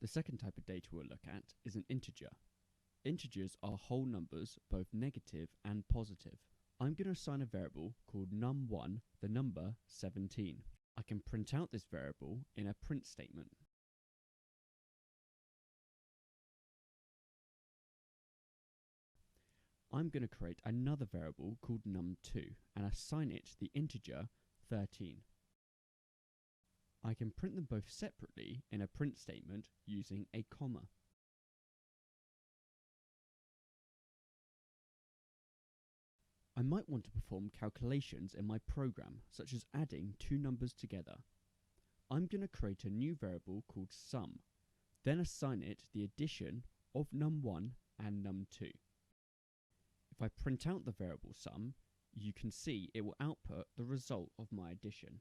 The second type of data we'll look at is an integer. Integers are whole numbers, both negative and positive. I'm going to assign a variable called num1 the number 17. I can print out this variable in a print statement. I'm going to create another variable called num2 and assign it the integer 13. I can print them both separately in a print statement using a comma. I might want to perform calculations in my program, such as adding two numbers together. I'm going to create a new variable called sum, then assign it the addition of num1 and num2. If I print out the variable sum, you can see it will output the result of my addition.